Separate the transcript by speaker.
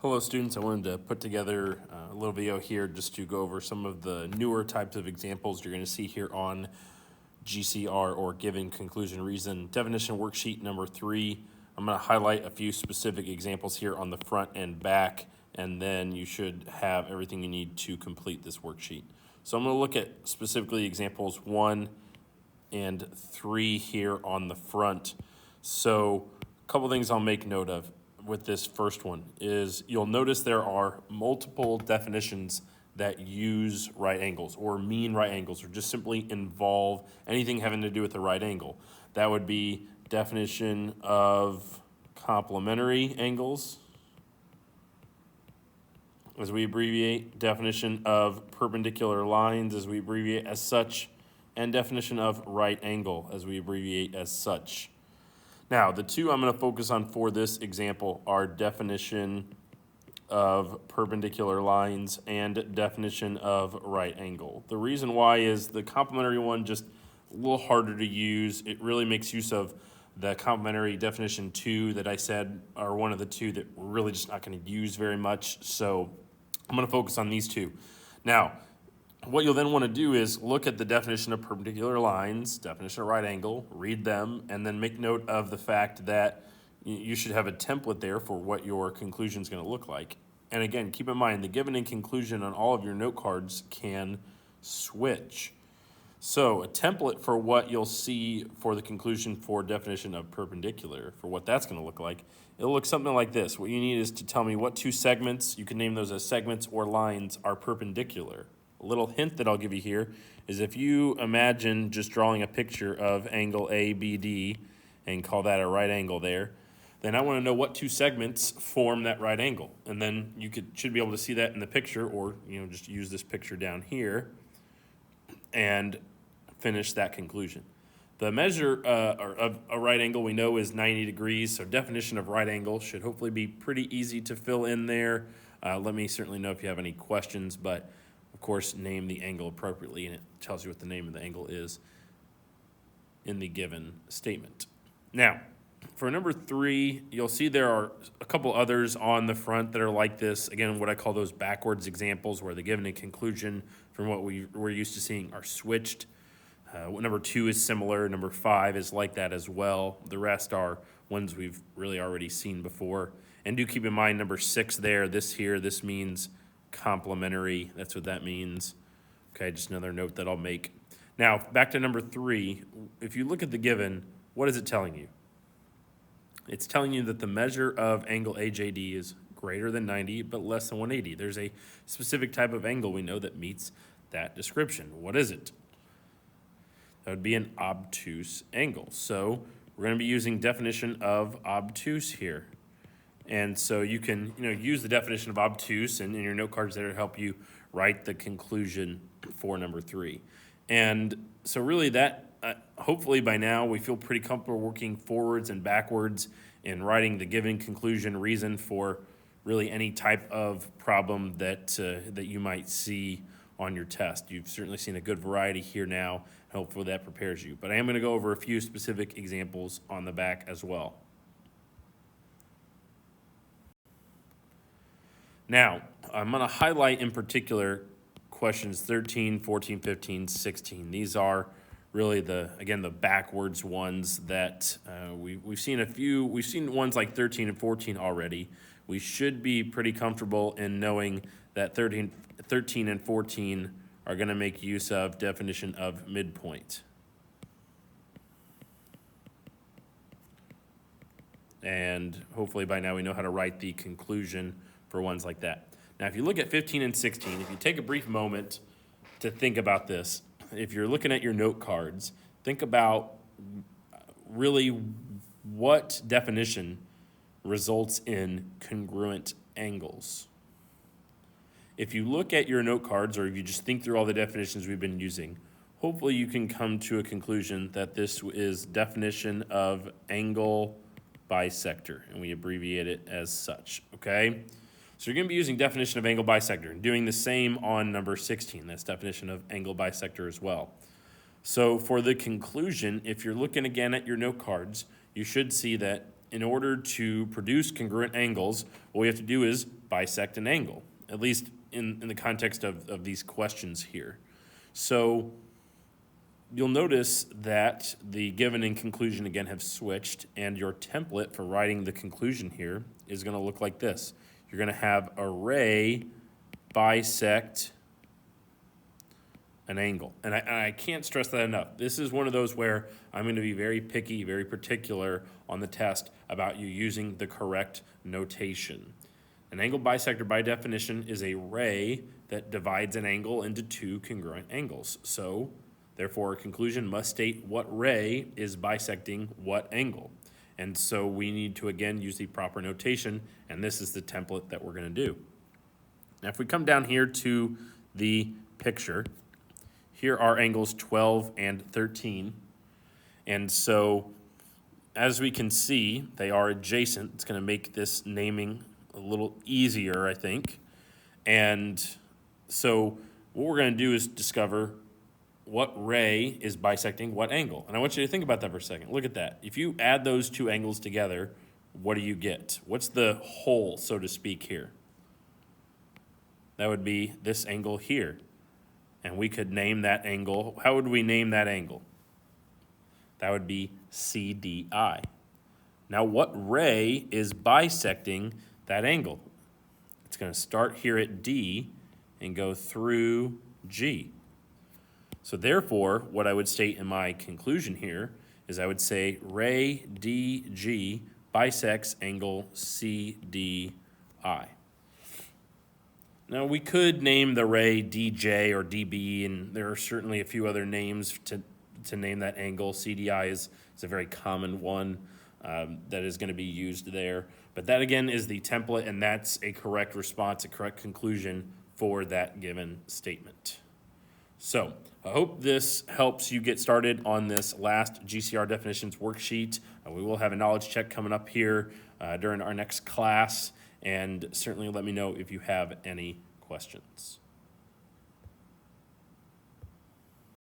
Speaker 1: Hello students, I wanted to put together a little video here just to go over some of the newer types of examples you're going to see here on GCR, or given conclusion reason. Definition worksheet number 3. I'm going to highlight a few specific examples here on the front and back, and then you should have everything you need to complete this worksheet. So I'm going to look at specifically examples 1 and 3 here on the front. So a couple things I'll make note of with this first one is you'll notice there are multiple definitions that use right angles or mean right angles or just simply involve anything having to do with a right angle. That would be definition of complementary angles, as we abbreviate, definition of perpendicular lines, as we abbreviate as such, and definition of right angle, as we abbreviate as such. Now, the two I'm going to focus on for this example are definition of perpendicular lines and definition of right angle. The reason why is the complementary one just a little harder to use. It really makes use of the complementary definition 2 that I said are one of the two that we're really just not going to use very much. So I'm going to focus on these two. Now, what you'll then want to do is look at the definition of perpendicular lines, definition of right angle, read them, and then make note of the fact that you should have a template there for what your conclusion is going to look like. And again, keep in mind the given and conclusion on all of your note cards can switch. So a template for what you'll see for the conclusion for definition of perpendicular, for what that's going to look like, it'll look something like this. What you need is to tell me what two segments, you can name those as segments or lines, are perpendicular. A little hint that I'll give you here is if you imagine just drawing a picture of angle ABD and call that a right angle there, then I want to know what two segments form that right angle. And then you should be able to see that in the picture, or just use this picture down here and finish that conclusion. The measure of a right angle we know is 90 degrees, so definition of right angle should hopefully be pretty easy to fill in there. Let me certainly know if you have any questions, but of course, name the angle appropriately, and it tells you what the name of the angle is in the given statement. Now, for number 3, you'll see there are a couple others on the front that are like this. Again, what I call those backwards examples where the given and conclusion from what we're used to seeing are switched. Number 2 is similar. Number 5 is like that as well. The rest are ones we've really already seen before. And do keep in mind number 6 there, this means complementary. That's what that means. Okay, just another note that I'll make. Now, back to number 3. If you look at the given, what is it telling you? It's telling you that the measure of angle AJD is greater than 90 but less than 180. There's a specific type of angle we know that meets that description. What is it? That would be an obtuse angle. So we're going to be using definition of obtuse here. And so you can use the definition of obtuse in your note cards there to help you write the conclusion for number 3. And so really that, hopefully by now we feel pretty comfortable working forwards and backwards in writing the given conclusion reason for really any type of problem that you might see on your test. You've certainly seen a good variety here now. Hopefully that prepares you. But I am going to go over a few specific examples on the back as well. Now, I'm going to highlight in particular questions 13, 14, 15, 16. These are really the backwards ones that we've seen a few. We've seen ones like 13 and 14 already. We should be pretty comfortable in knowing that 13 and 14 are going to make use of definition of midpoint. And hopefully by now we know how to write the conclusion for ones like that. Now, if you look at 15 and 16, if you take a brief moment to think about this, if you're looking at your note cards, think about really what definition results in congruent angles. If you look at your note cards, or if you just think through all the definitions we've been using, hopefully you can come to a conclusion that this is definition of angle bisector, and we abbreviate it as such, okay? So you're going to be using definition of angle bisector and doing the same on number 16. That's definition of angle bisector as well. So for the conclusion, if you're looking again at your note cards, you should see that in order to produce congruent angles, what we have to do is bisect an angle, at least in the context of these questions here. So you'll notice that the given and conclusion again have switched, and your template for writing the conclusion here is going to look like this. You're going to have array bisect an angle. And I can't stress that enough. This is one of those where I'm going to be very picky, very particular on the test about you using the correct notation. An angle bisector, by definition, is a ray that divides an angle into two congruent angles. So, therefore, a conclusion must state what ray is bisecting what angle. And so we need to, again, use the proper notation, and this is the template that we're going to do. Now, if we come down here to the picture, here are angles 12 and 13. And so, as we can see, they are adjacent. It's going to make this naming a little easier, I think. And so what we're going to do is discover what ray is bisecting what angle. And I want you to think about that for a second. Look at that. If you add those two angles together, what do you get? What's the whole, so to speak, here? That would be this angle here. And we could name that angle. How would we name that angle? That would be CDI. Now, what ray is bisecting that angle? It's going to start here at D and go through G. So therefore, what I would state in my conclusion here is I would say ray DG bisects angle CDI. Now, we could name the ray DJ or DB, and there are certainly a few other names to name that angle. CDI is a very common one that is going to be used there. But that, again, is the template, and that's a correct response, a correct conclusion for that given statement. So I hope this helps you get started on this last GCR definitions worksheet. We will have a knowledge check coming up here during our next class. And certainly let me know if you have any questions.